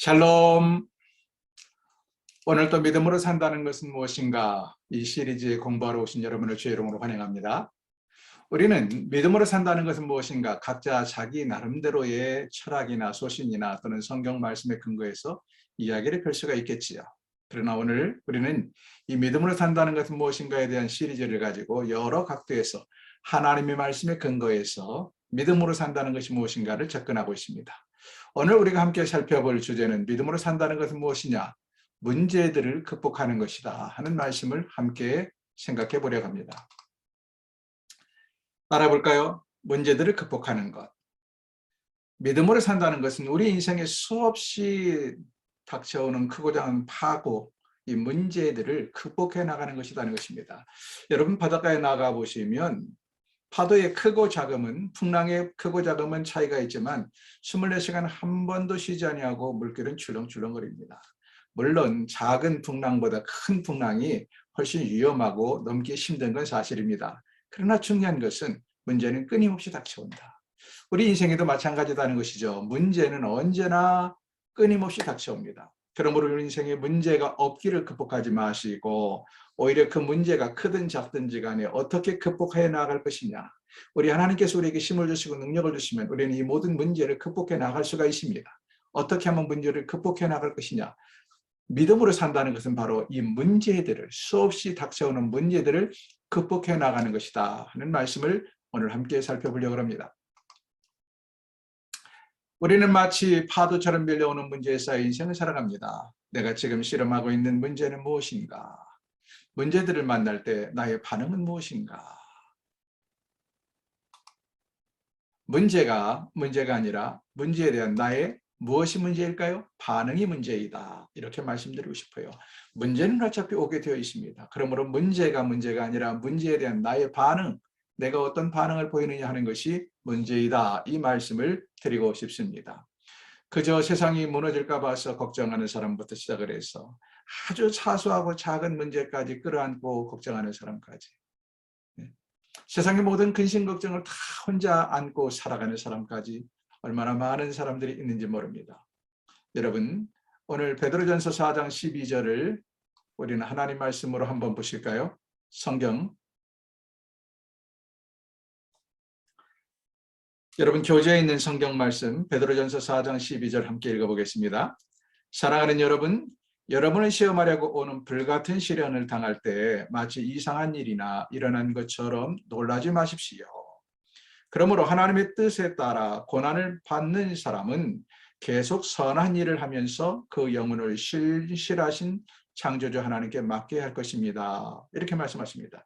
샬롬. 오늘도 믿음으로 산다는 것은 무엇인가? 이 시리즈에 공부하러 오신 여러분을 주의 이름으로 환영합니다. 우리는 믿음으로 산다는 것은 무엇인가? 각자 자기 나름대로의 철학이나 소신이나 또는 성경 말씀에 근거해서 이야기를 펼 수가 있겠지요. 그러나 오늘 우리는 이 믿음으로 산다는 것은 무엇인가에 대한 시리즈를 가지고 여러 각도에서 하나님의 말씀에 근거해서 믿음으로 산다는 것이 무엇인가를 접근하고 있습니다. 오늘 우리가 함께 살펴볼 주제는 믿음으로 산다는 것은 무엇이냐? 문제들을 극복하는 것이다 하는 말씀을 함께 생각해 보려고 합니다. 알아볼까요? 문제들을 극복하는 것. 믿음으로 산다는 것은 우리 인생에 수없이 닥쳐오는 크고 작은 파고, 이 문제들을 극복해 나가는 것이라는 것입니다. 여러분 바닷가에 나가 보시면 파도의 크고 작음은, 풍랑의 크고 작음은 차이가 있지만 24시간 한 번도 쉬지 아니하고 물결은 출렁출렁거립니다. 물론 작은 풍랑보다 큰 풍랑이 훨씬 위험하고 넘기 힘든 건 사실입니다. 그러나 중요한 것은 문제는 끊임없이 닥쳐온다. 우리 인생에도 마찬가지다는 것이죠. 문제는 언제나 끊임없이 닥쳐옵니다. 그러므로 우리 인생에 문제가 없기를 극복하지 마시고 오히려 그 문제가 크든 작든지 간에 어떻게 극복해 나갈 것이냐. 우리 하나님께서 우리에게 힘을 주시고 능력을 주시면 우리는 이 모든 문제를 극복해 나갈 수가 있습니다. 어떻게 하면 문제를 극복해 나갈 것이냐. 믿음으로 산다는 것은 바로 이 문제들을, 수없이 닥쳐오는 문제들을 극복해 나가는 것이다 하는 말씀을 오늘 함께 살펴보려고 합니다. 우리는 마치 파도처럼 밀려오는 문제에 쌓여 인생을 살아갑니다. 내가 지금 씨름하고 있는 문제는 무엇인가? 문제들을 만날 때 나의 반응은 무엇인가? 문제가 아니라 문제에 대한 나의 무엇이 문제일까요? 반응이 문제이다. 이렇게 말씀드리고 싶어요. 문제는 어차피 오게 되어 있습니다. 그러므로 문제가 아니라 문제에 대한 나의 반응, 내가 어떤 반응을 보이느냐 하는 것이 문제이다. 이 말씀을 드리고 싶습니다. 그저 세상이 무너질까 봐서 걱정하는 사람부터 시작을 해서 아주 사소하고 작은 문제까지 끌어안고 걱정하는 사람까지, 세상의 모든 근심 걱정을 다 혼자 안고 살아가는 사람까지 얼마나 많은 사람들이 있는지 모릅니다. 여러분, 오늘 베드로전서 4장 12절을 우리는 하나님 말씀으로 한번 보실까요? 성경, 여러분 교재에 있는 성경 말씀 베드로전서 4장 12절 함께 읽어보겠습니다. 사랑하는 여러분, 여러분을 시험하려고 오는 불같은 시련을 당할 때 마치 이상한 일이나 일어난 것처럼 놀라지 마십시오. 그러므로 하나님의 뜻에 따라 고난을 받는 사람은 계속 선한 일을 하면서 그 영혼을 신실하신 창조주 하나님께 맡겨야 할 것입니다. 이렇게 말씀하십니다.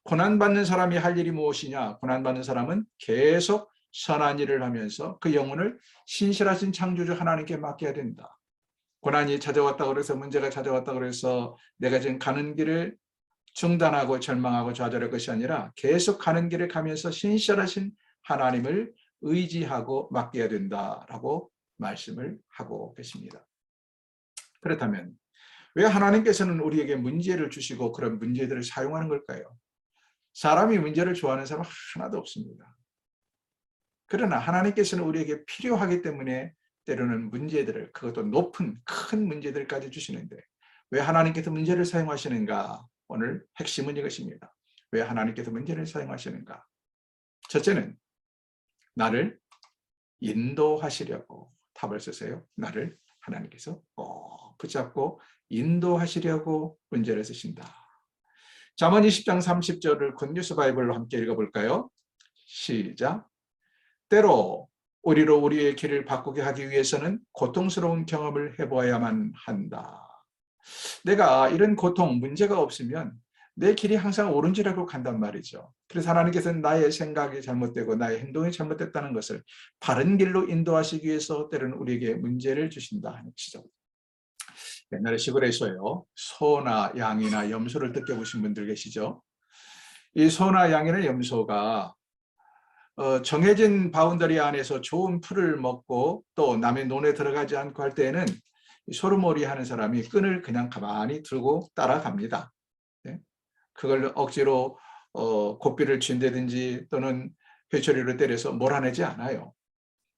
고난받는 사람이 할 일이 무엇이냐? 고난받는 사람은 계속 선한 일을 하면서 그 영혼을 신실하신 창조주 하나님께 맡겨야 된다. 고난이 찾아왔다고 해서, 문제가 찾아왔다고 해서 내가 지금 가는 길을 중단하고 절망하고 좌절할 것이 아니라 계속 가는 길을 가면서 신실하신 하나님을 의지하고 맡겨야 된다라고 말씀을 하고 계십니다. 그렇다면 왜 하나님께서는 우리에게 문제를 주시고 그런 문제들을 사용하는 걸까요? 사람이 문제를 좋아하는 사람은 하나도 없습니다. 그러나 하나님께서는 우리에게 필요하기 때문에 때로는 문제들을, 그것도 높은 큰 문제들까지 주시는데 왜 하나님께서 문제를 사용하시는가? 오늘 핵심은 이것입니다. 왜 하나님께서 문제를 사용하시는가? 첫째는 나를 인도하시려고, 답을 쓰세요. 나를 하나님께서 꼭 붙잡고 인도하시려고 문제를 쓰신다. 잠언 20장 30절을 굿뉴스 바이블로 함께 읽어볼까요? 시작. 때로 우리로 우리의 길을 바꾸게 하기 위해서는 고통스러운 경험을 해보아야만 한다. 내가 이런 고통, 문제가 없으면 내 길이 항상 옳은지라고 간단 말이죠. 그래서 하나님께서는 나의 생각이 잘못되고 나의 행동이 잘못됐다는 것을 바른 길로 인도하시기 위해서 때로는 우리에게 문제를 주신다 하는 것이죠. 옛날에 시골에서요, 소나 양이나 염소를 느껴보신 분들 계시죠? 이 소나 양이나 염소가 정해진 바운더리 안에서 좋은 풀을 먹고 또 남의 논에 들어가지 않고 할 때에는 소르몰이 하는 사람이 끈을 그냥 가만히 들고 따라갑니다. 네? 그걸 억지로 고삐를 쥔다든지 또는 회초리로 때려서 몰아내지 않아요.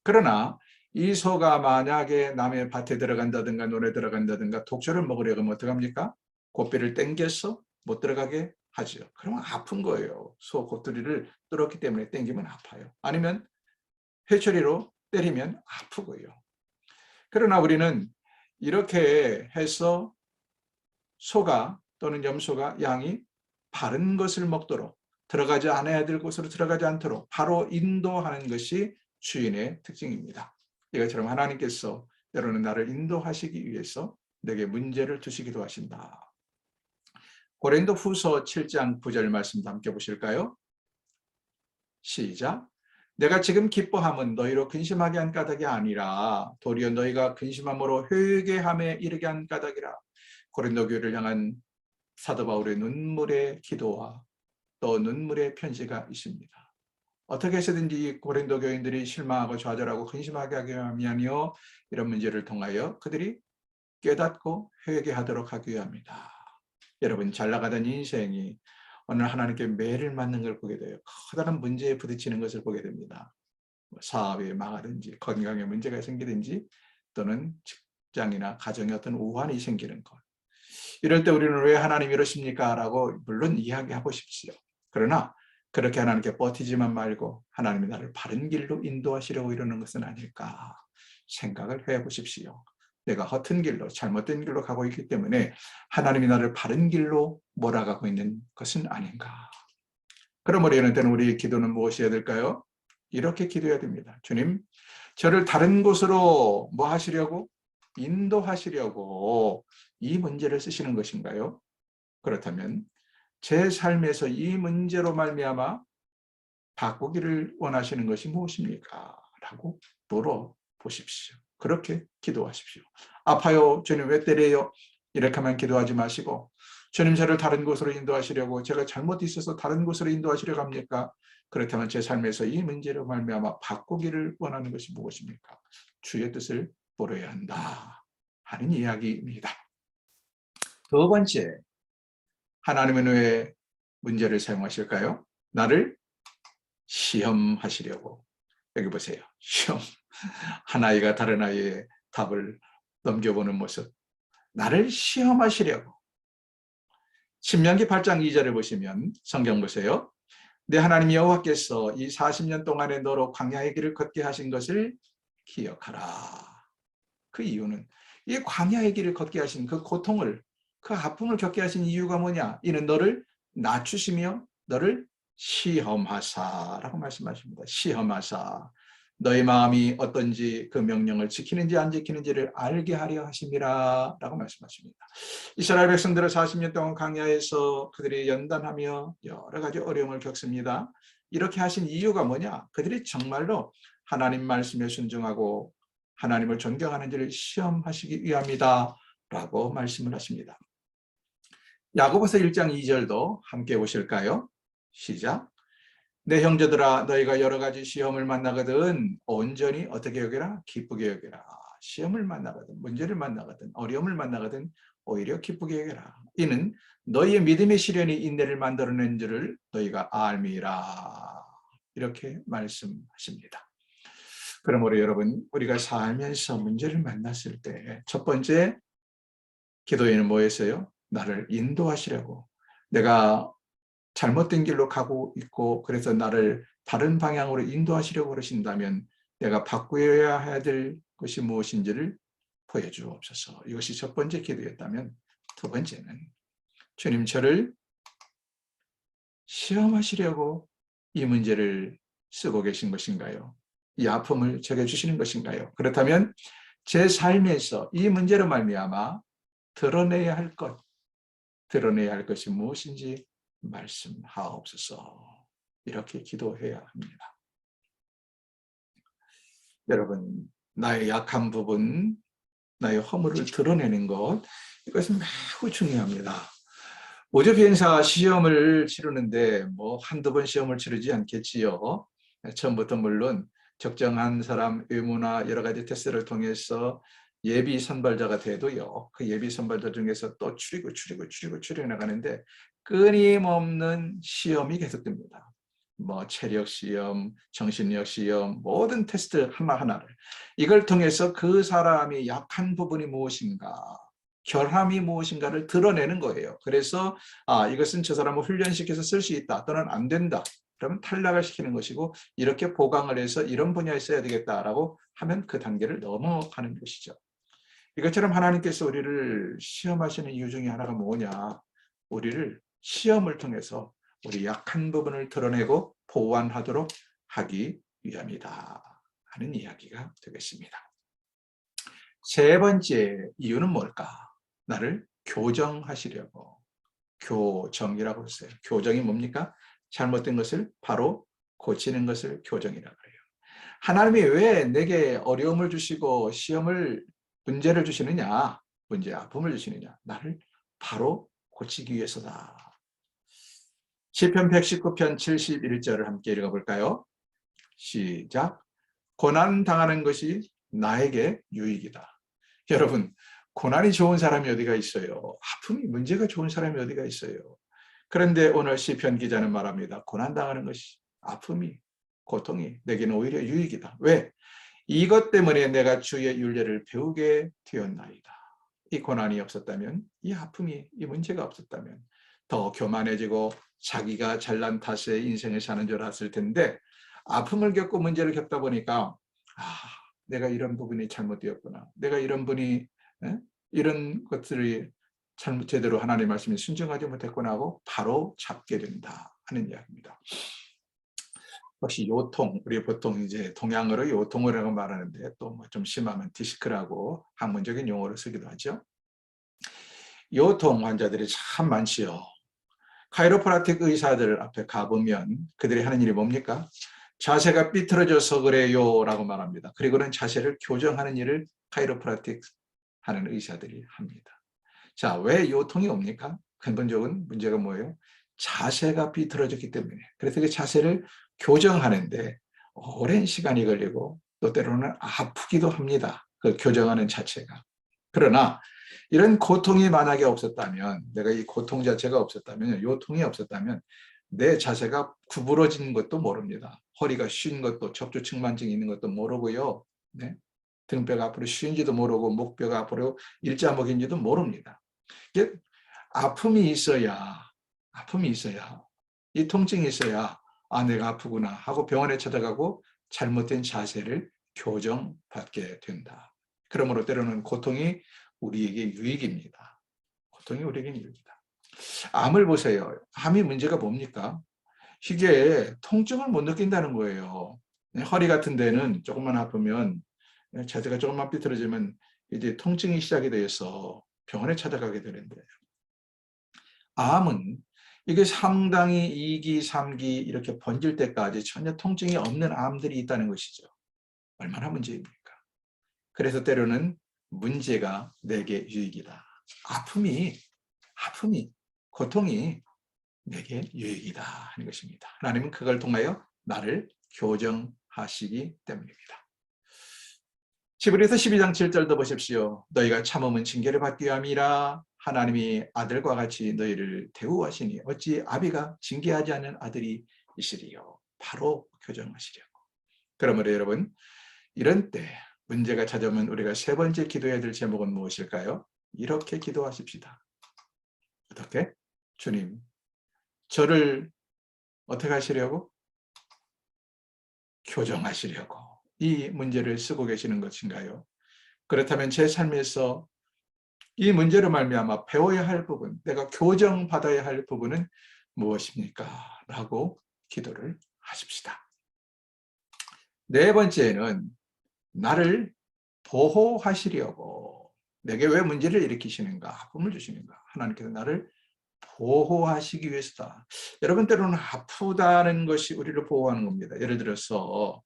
그러나 이 소가 만약에 남의 밭에 들어간다든가 논에 들어간다든가 독초를 먹으려고 하면 어떡합니까? 고삐를 당겨서 못 들어가게 하죠. 그러면 아픈 거예요. 소 곱두리를 뚫었기 때문에 당기면 아파요. 아니면 회초리로 때리면 아프고요. 그러나 우리는 이렇게 해서 소가 또는 염소가 양이 바른 것을 먹도록 들어가지 않아야 될 곳으로 들어가지 않도록 바로 인도하는 것이 주인의 특징입니다. 이것처럼 하나님께서 때로는 나를 인도하시기 위해서 내게 문제를 두시기도 하신다. 고린도 후서 7장 9절 말씀도 함께 보실까요? 시작. 내가 지금 기뻐함은 너희로 근심하게 한 까닭이 아니라 도리어 너희가 근심함으로 회개함에 이르게 한 까닭이라. 고린도 교회를 향한 사도 바울의 눈물의 기도와 또 눈물의 편지가 있습니다. 어떻게 해서든지 이 고린도 교인들이 실망하고 좌절하고 근심하게 하기 위함이요, 이런 문제를 통하여 그들이 깨닫고 회개하도록 하기 위함이다. 여러분, 잘 나가던 인생이 어느 하나님께 매를 맞는 걸 보게 돼요. 커다란 문제에 부딪히는 것을 보게 됩니다. 사업에 망하든지 건강에 문제가 생기든지 또는 직장이나 가정에 어떤 우환이 생기는 것. 이럴 때 우리는 왜 하나님 이러십니까? 라고 물론 이야기하고 싶지요. 그러나 그렇게 하나님께 버티지만 말고 하나님이 나를 바른 길로 인도하시려고 이러는 것은 아닐까 생각을 해보십시오. 내가 허튼 길로 잘못된 길로 가고 있기 때문에 하나님이 나를 바른 길로 몰아가고 있는 것은 아닌가. 그러므로 이런 때는 우리의 기도는 무엇이어야 될까요? 이렇게 기도해야 됩니다. 주님, 저를 다른 곳으로 뭐 하시려고? 인도하시려고 이 문제를 쓰시는 것인가요? 그렇다면 제 삶에서 이 문제로 말미암아 바꾸기를 원하시는 것이 무엇입니까? 라고 물어보십시오. 그렇게 기도하십시오. 아파요. 주님 왜 때려요? 이렇게만 기도하지 마시고 주님 저를 다른 곳으로 인도하시려고 제가 잘못 있어서 다른 곳으로 인도하시려고 합니까? 그렇다면 제 삶에서 이 문제로 말미암아 바꾸기를 원하는 것이 무엇입니까? 주의 뜻을 물어야 한다 하는 이야기입니다. 두 번째, 하나님은 왜 문제를 사용하실까요? 나를 시험하시려고. 여기 보세요. 시험. 한 아이가 다른 아이의 답을 넘겨보는 모습. 나를 시험하시려고. 신명기 8장 2절을 보시면 성경 보세요. 내 하나님 여호와께서 이 40년 동안에 너로 광야의 길을 걷게 하신 것을 기억하라. 그 이유는 이 광야의 길을 걷게 하신 그 고통을, 그 아픔을 겪게 하신 이유가 뭐냐? 이는 너를 낮추시며 너를 시험하사라고 말씀하십니다. 시험하사. 너의 마음이 어떤지 그 명령을 지키는지 안 지키는지를 알게 하려 하심이라 라고 말씀하십니다. 이스라엘 백성들은 40년 동안 광야에서 그들이 연단하며 여러 가지 어려움을 겪습니다. 이렇게 하신 이유가 뭐냐? 그들이 정말로 하나님 말씀에 순종하고 하나님을 존경하는지를 시험하시기 위함이다 라고 말씀을 하십니다. 야고보서 1장 2절도 함께 보실까요? 시작. 내 형제들아 너희가 여러 가지 시험을 만나거든 온전히 어떻게 여기라? 기쁘게 여기라. 시험을 만나거든, 문제를 만나거든, 어려움을 만나거든 오히려 기쁘게 여기라. 이는 너희의 믿음의 시련이 인내를 만들어낸 줄을 너희가 알미라. 이렇게 말씀하십니다. 그러므로 여러분, 우리가 살면서 문제를 만났을 때 첫 번째 기도에는 뭐였어요? 나를 인도하시려고. 내가 잘못된 길로 가고 있고 그래서 나를 다른 방향으로 인도하시려고 그러신다면 내가 바꾸어야 해야 될 것이 무엇인지를 보여주옵소서. 이것이 첫 번째 기도였다면 두 번째는 주님 저를 시험하시려고 이 문제를 쓰고 계신 것인가요? 이 아픔을 제게 주시는 것인가요? 그렇다면 제 삶에서 이 문제로 말미암아 드러내야 할 것, 드러내야 할 것이 무엇인지 말씀하옵소서. 이렇게 기도해야 합니다. 여러분, 나의 약한 부분, 나의 허물을 드러내는 것, 이것은 매우 중요합니다. 우주 비행사 시험을 치르는데 뭐 한두 번 시험을 치르지 않겠지요. 처음부터 물론 적정한 사람 의무나 여러 가지 테스트를 통해서 예비 선발자가 돼도요. 그 예비 선발자 중에서 또 추리고 나가는데 끊임없는 시험이 계속됩니다. 뭐 체력 시험, 정신력 시험, 모든 테스트 하나하나를 이걸 통해서 그 사람이 약한 부분이 무엇인가, 결함이 무엇인가를 드러내는 거예요. 그래서 이것은 저 사람을 훈련시켜서 쓸 수 있다 또는 안 된다. 그러면 탈락을 시키는 것이고 이렇게 보강을 해서 이런 분야에 써야 되겠다라고 하면 그 단계를 넘어가는 것이죠. 이것처럼 하나님께서 우리를 시험하시는 이유 중에 하나가 뭐냐? 우리를 시험을 통해서 우리 약한 부분을 드러내고 보완하도록 하기 위함이다 하는 이야기가 되겠습니다. 세 번째 이유는 뭘까? 나를 교정하시려고. 교정이라고 했어요. 교정이 뭡니까? 잘못된 것을 바로 고치는 것을 교정이라고 해요. 하나님이 왜 내게 어려움을 주시고 문제를 주시느냐? 문제, 아픔을 주시느냐? 나를 바로 고치기 위해서다. 시편 119편 71절을 함께 읽어볼까요? 시작. 고난 당하는 것이 나에게 유익이다. 여러분, 고난이 좋은 사람이 어디가 있어요? 아픔이 문제가 좋은 사람이 어디가 있어요? 그런데 오늘 시편 기자는 말합니다. 고난 당하는 것이, 아픔이, 고통이 내게는 오히려 유익이다. 왜? 이것 때문에 내가 주의 율례를 배우게 되었나이다. 이 고난이 없었다면, 이 아픔이, 이 문제가 없었다면 더 교만해지고 자기가 잘난 탓에 인생을 사는 줄 알았을 텐데, 아픔을 겪고 문제를 겪다 보니까 내가 이런 부분이 잘못되었구나. 내가 이런 것들이 제대로 하나님의 말씀에 순종하지 못했구나 하고 바로 잡게 된다 하는 이야기입니다. 혹시 요통, 우리 보통 이제 동양어로 요통이라고 말하는데 또 뭐 좀 심하면 디스크라고 학문적인 용어를 쓰기도 하죠. 요통 환자들이 참 많지요. 카이로프라틱 의사들 앞에 가보면 그들이 하는 일이 뭡니까? 자세가 삐뚤어져서 그래요 라고 말합니다. 그리고는 자세를 교정하는 일을 카이로프라틱 하는 의사들이 합니다. 자, 왜 요통이 옵니까? 근본적인 문제가 뭐예요? 자세가 비틀어졌기 때문에. 그래서 그 자세를 교정하는데 오랜 시간이 걸리고 또 때로는 아프기도 합니다. 그 교정하는 자체가. 그러나 이런 고통이 만약에 없었다면, 내가 이 고통 자체가 없었다면, 요통이 없었다면 내 자세가 구부러진 것도 모릅니다. 허리가 쉰 것도, 척추측만증이 있는 것도 모르고요. 네? 등뼈가 앞으로 쉰지도 모르고 목뼈가 앞으로 일자목인지도 모릅니다. 아픔이 있어야, 이 통증이 있어야 내가 아프구나 하고 병원에 찾아가고 잘못된 자세를 교정받게 된다. 그러므로 때로는 고통이 우리에게 유익입니다. 고통이 우리에게 유익이다. 암을 보세요. 암이 문제가 뭡니까? 이게 통증을 못 느낀다는 거예요. 허리 같은 데는 조금만 아프면, 자세가 조금만 삐뚤어지면 이제 통증이 시작이 되어서 병원에 찾아가게 되는데, 암은 이게 상당히 2기, 3기 이렇게 번질 때까지 전혀 통증이 없는 암들이 있다는 것이죠. 얼마나 문제입니까? 그래서 때로는 문제가 내게 유익이다. 아픔이, 고통이 내게 유익이다 하는 것입니다. 하나님은 그걸 통하여 나를 교정하시기 때문입니다. 히브리서 12장 7절도 보십시오. 너희가 참음은 징계를 받기 위함이라. 하나님이 아들과 같이 너희를 대우하시니 어찌 아비가 징계하지 않는 아들이 있으리요. 바로 교정하시려고. 그러므로 여러분, 이런 때 문제가 찾아오면 우리가 세 번째 기도해야 될 제목은 무엇일까요? 이렇게 기도하십시다. 어떻게? 주님, 저를 어떻게 하시려고? 교정하시려고 이 문제를 쓰고 계시는 것인가요? 그렇다면 제 삶에서 이 문제로 말미암아 배워야 할 부분, 내가 교정받아야 할 부분은 무엇입니까? 라고 기도를 하십시다. 네 번째는 나를 보호하시려고, 내게 왜 문제를 일으키시는가, 아픔을 주시는가, 하나님께서 나를 보호하시기 위해서다. 여러분, 때로는 아프다는 것이 우리를 보호하는 겁니다. 예를 들어서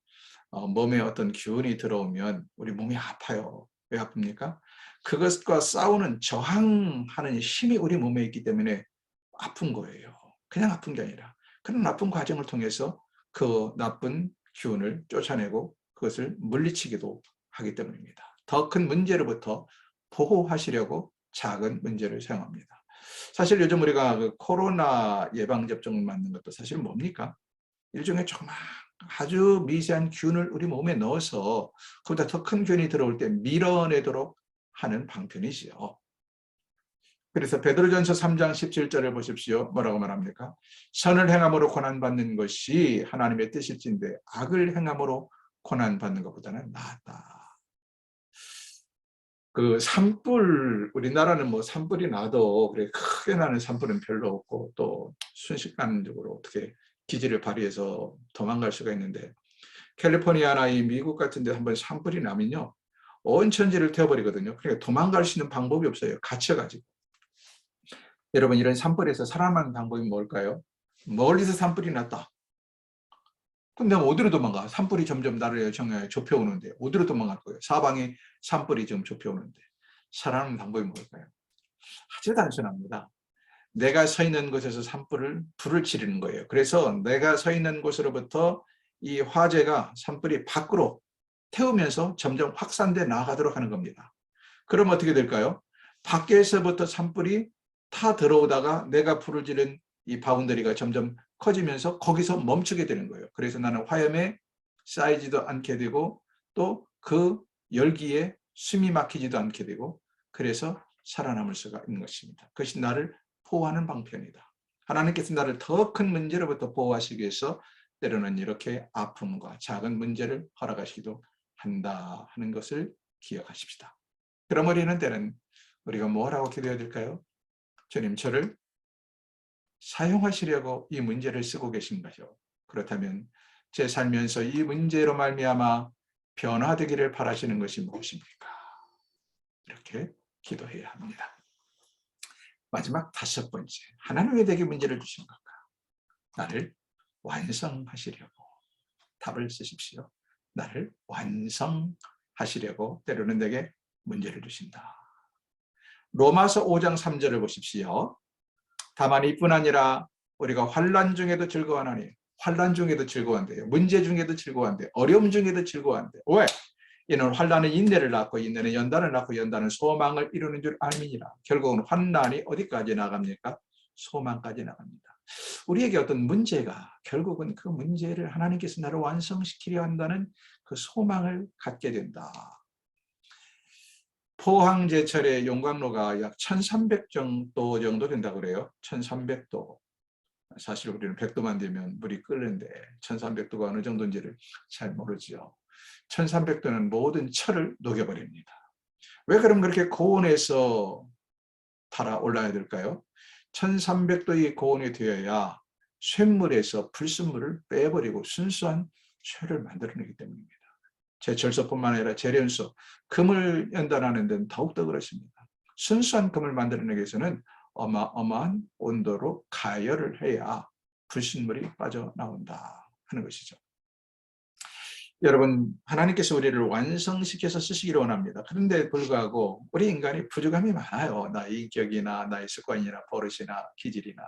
몸에 어떤 기운이 들어오면 우리 몸이 아파요. 왜 아픕니까? 그것과 싸우는, 저항하는 힘이 우리 몸에 있기 때문에 아픈 거예요. 그냥 아픈 게 아니라 그런 나쁜 과정을 통해서 그 나쁜 기운을 쫓아내고 그것을 물리치기도 하기 때문입니다. 더 큰 문제로부터 보호하시려고 작은 문제를 사용합니다. 사실 요즘 우리가 그 코로나 예방접종을 맞는 것도 사실 뭡니까? 일종의 조그만 아주 미세한 균을 우리 몸에 넣어서 그보다 더 큰 균이 들어올 때 밀어내도록 하는 방편이지요. 그래서 베드로전서 3장 17절을 보십시오. 뭐라고 말합니까? 선을 행함으로 고난받는 것이 하나님의 뜻일진데 악을 행함으로 고난받는 것보다는 낫다. 그 산불, 우리나라는 뭐 산불이 나도 그래 크게 나는 산불은 별로 없고 또 순식간적으로 어떻게 기지를 발휘해서 도망갈 수가 있는데, 캘리포니아나 이 미국 같은 데 한번 산불이 나면요 온 천지를 태워버리거든요. 그러니까 도망갈 수 있는 방법이 없어요. 갇혀가지고. 여러분, 이런 산불에서 살아남는 방법이 뭘까요? 멀리서 산불이 났다. 근데 어디로 도망가? 산불이 점점 나를 좁혀오는데 어디로 도망갈 거예요? 사방에 산불이 지금 좁혀오는데 살아남는 방법이 뭘까요? 아주 단순합니다. 내가 서 있는 곳에서 불을 지르는 거예요. 그래서 내가 서 있는 곳으로부터 이 화재가 산불이 밖으로 태우면서 점점 확산돼 나가도록 하는 겁니다. 그럼 어떻게 될까요? 밖에서부터 산불이 타 들어오다가 내가 불을 지른 이 바운더리가 점점 커지면서 거기서 멈추게 되는 거예요. 그래서 나는 화염에 쌓이지도 않게 되고 또 그 열기에 숨이 막히지도 않게 되고 그래서 살아남을 수가 있는 것입니다. 그것이 나를 보호하는 방편이다. 하나님께서 나를 더 큰 문제로부터 보호하시기 위해서 때로는 이렇게 아픔과 작은 문제를 허락하시기도 한다 하는 것을 기억하십시다. 그럼 우리는 때는 우리가 뭐라고 기도해야 될까요? 주님, 저를 사용하시려고 이 문제를 쓰고 계신가요? 그렇다면 제 살면서 이 문제로 말미암아 변화되기를 바라시는 것이 무엇입니까? 이렇게 기도해야 합니다. 마지막 5번째, 하나님 왜 내게 문제를 주신 건가? 나를 완성하시려고. 답을 쓰십시오. 나를 완성하시려고 때로는 내게 문제를 주신다. 로마서 5장 3절을 보십시오. 다만 이뿐 아니라 우리가 환난 중에도 즐거워하나니, 환난 중에도 즐거워한대요. 문제 중에도 즐거워한대요. 어려움 중에도 즐거워한대요. 왜? 이는 환난은 인내를 낳고 인내는 연단을 낳고 연단은 소망을 이루는 줄 알미니라. 결국은 환난이 어디까지 나갑니까? 소망까지 나갑니다. 우리에게 어떤 문제가 결국은 그 문제를 하나님께서 나를 완성시키려 한다는 그 소망을 갖게 된다. 포항제철의 용광로가 약 1300도 정도 된다고 그래요. 1300도. 사실 우리는 100도만 되면 물이 끓는데 1300도가 어느 정도인지를 잘 모르죠. 1300도는 모든 철을 녹여버립니다. 왜 그럼 그렇게 고온에서 달아올라야 될까요? 1300도의 고온이 되어야 쇳물에서 불순물을 빼버리고 순수한 쇠를 만들어내기 때문입니다. 제철소뿐만 아니라 재련소, 금을 연단하는 데는 더욱더 그렇습니다. 순수한 금을 만들어내기 위해서는 어마어마한 온도로 가열을 해야 불순물이 빠져나온다 하는 것이죠. 여러분, 하나님께서 우리를 완성시켜서 쓰시기를 원합니다. 그런데 불구하고 우리 인간이 부족함이 많아요. 나의 인격이나 나의 습관이나 버릇이나 기질이나.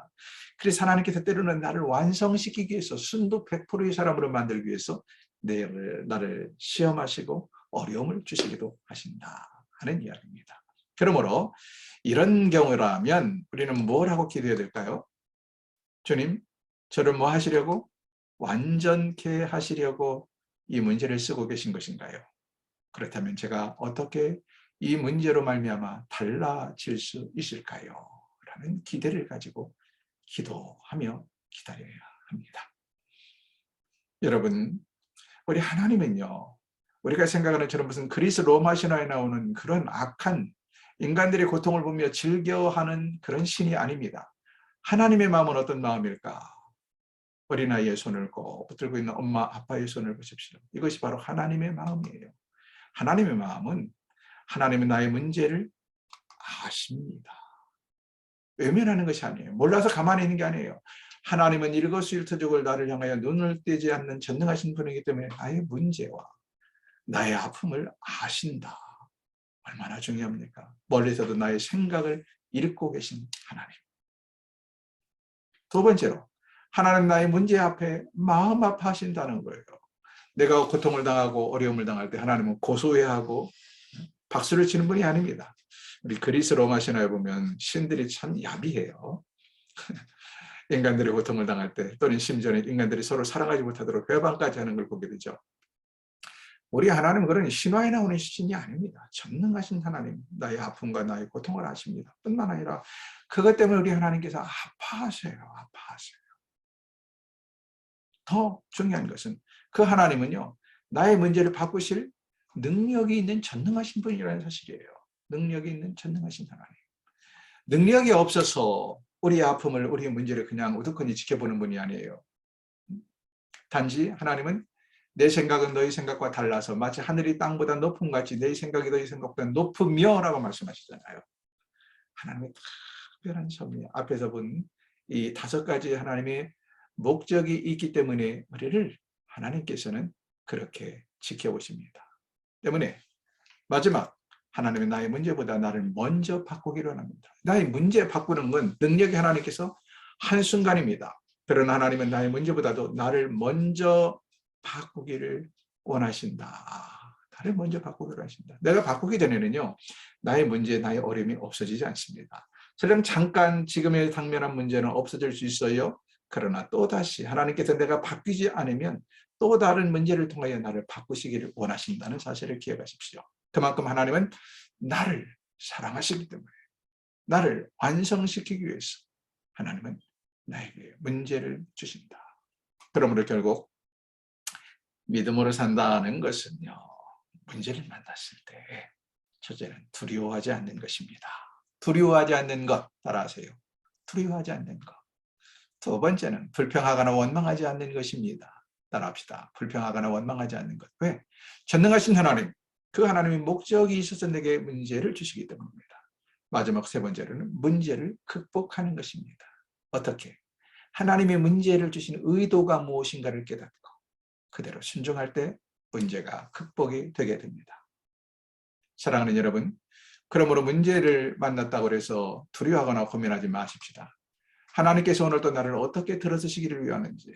그래서 하나님께서 때로는 나를 완성시키기 위해서 순도 100%의 사람으로 만들기 위해서 나를 시험하시고 어려움을 주시기도 하신다 하는 이야기입니다. 그러므로 이런 경우라면 우리는 뭘 하고 기도해야 될까요? 주님, 저를 뭐 하시려고? 완전케 하시려고 이 문제를 쓰고 계신 것인가요? 그렇다면 제가 어떻게 이 문제로 말미암아 달라질 수 있을까요? 라는 기대를 가지고 기도하며 기다려야 합니다. 여러분, 우리 하나님은요, 우리가 생각하는 처럼 무슨 그리스 로마 신화에 나오는 그런 악한 인간들의 고통을 보며 즐겨하는 그런 신이 아닙니다. 하나님의 마음은 어떤 마음일까? 어린아이의 손을 꼭 붙들고 있는 엄마, 아빠의 손을 보십시오. 이것이 바로 하나님의 마음이에요. 하나님의 마음은 하나님은 나의 문제를 아십니다. 외면하는 것이 아니에요. 몰라서 가만히 있는 게 아니에요. 하나님은 일거수일투족을 나를 향하여 눈을 떼지 않는 전능하신 분이기 때문에 나의 문제와 나의 아픔을 아신다. 얼마나 중요합니까? 멀리서도 나의 생각을 읽고 계신 하나님. 두 번째로, 하나님 나의 문제 앞에 마음 아파하신다는 거예요. 내가 고통을 당하고 어려움을 당할 때 하나님은 고소해하고 박수를 치는 분이 아닙니다. 우리 그리스 로마 신화에 보면 신들이 참 야비해요. 인간들이 고통을 당할 때 또는 심지어는 인간들이 서로 사랑하지 못하도록 배반까지 하는 걸 보게 되죠. 우리 하나님은 그런 신화에 나오는 신이 아닙니다. 전능하신 하나님, 나의 아픔과 나의 고통을 아십니다. 뿐만 아니라 그것 때문에 우리 하나님께서 아파하세요. 더 중요한 것은 그 하나님은요, 나의 문제를 바꾸실 능력이 있는 전능하신 분이라는 사실이에요. 능력이 있는 전능하신 하나님. 능력이 없어서 우리의 아픔을, 우리의 문제를 그냥 우두커니 지켜보는 분이 아니에요. 단지 하나님은 내 생각은 너희 생각과 달라서 마치 하늘이 땅보다 높음 같이 내 생각이 너희 생각보다 높으며라고 말씀하시잖아요. 하나님의 특별한 섭리, 앞에서 본 이 5가지 하나님의 목적이 있기 때문에 우리를 하나님께서는 그렇게 지켜보십니다. 때문에 마지막, 하나님은 나의 문제보다 나를 먼저 바꾸기를 원합니다. 나의 문제 바꾸는 건 능력이 하나님께서 한순간입니다. 그러나 하나님은 나의 문제보다도 나를 먼저 바꾸기를 원하신다. 나를 먼저 바꾸기를 원하신다. 내가 바꾸기 전에는요, 나의 문제, 나의 어려움이 없어지지 않습니다. 설령 잠깐 지금의 당면한 문제는 없어질 수 있어요. 그러나 또다시 하나님께서 내가 바뀌지 않으면 또 다른 문제를 통하여 나를 바꾸시기를 원하신다는 사실을 기억하십시오. 그만큼 하나님은 나를 사랑하시기 때문에, 나를 완성시키기 위해서 하나님은 나에게 문제를 주신다. 그러므로 결국 믿음으로 산다는 것은요, 문제를 만났을 때 첫째는 두려워하지 않는 것입니다. 두려워하지 않는 것, 따라하세요. 두려워하지 않는 것. 두 번째는 불평하거나 원망하지 않는 것입니다. 따라합시다. 불평하거나 원망하지 않는 것. 왜? 전능하신 하나님, 그 하나님의 목적이 있어서 내게 문제를 주시기 때문입니다. 마지막 세 번째로는 문제를 극복하는 것입니다. 어떻게? 하나님의 문제를 주신 의도가 무엇인가를 깨닫고 그대로 순종할 때 문제가 극복이 되게 됩니다. 사랑하는 여러분, 그러므로 문제를 만났다고 해서 두려워하거나 고민하지 마십시다. 하나님께서 오늘도 나를 어떻게 들어주시기를 원하는지,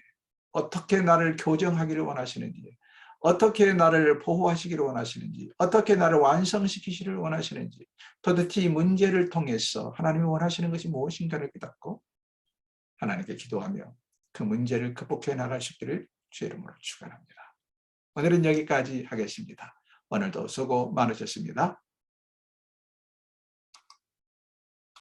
어떻게 나를 교정하기를 원하시는지, 어떻게 나를 보호하시기를 원하시는지, 어떻게 나를 완성시키시기를 원하시는지, 도대체 이 문제를 통해서 하나님이 원하시는 것이 무엇인가를 깨닫고 하나님께 기도하며 그 문제를 극복해 나갈 수 있기를 주의 이름으로 축원합니다. 오늘은 여기까지 하겠습니다. 오늘도 수고 많으셨습니다.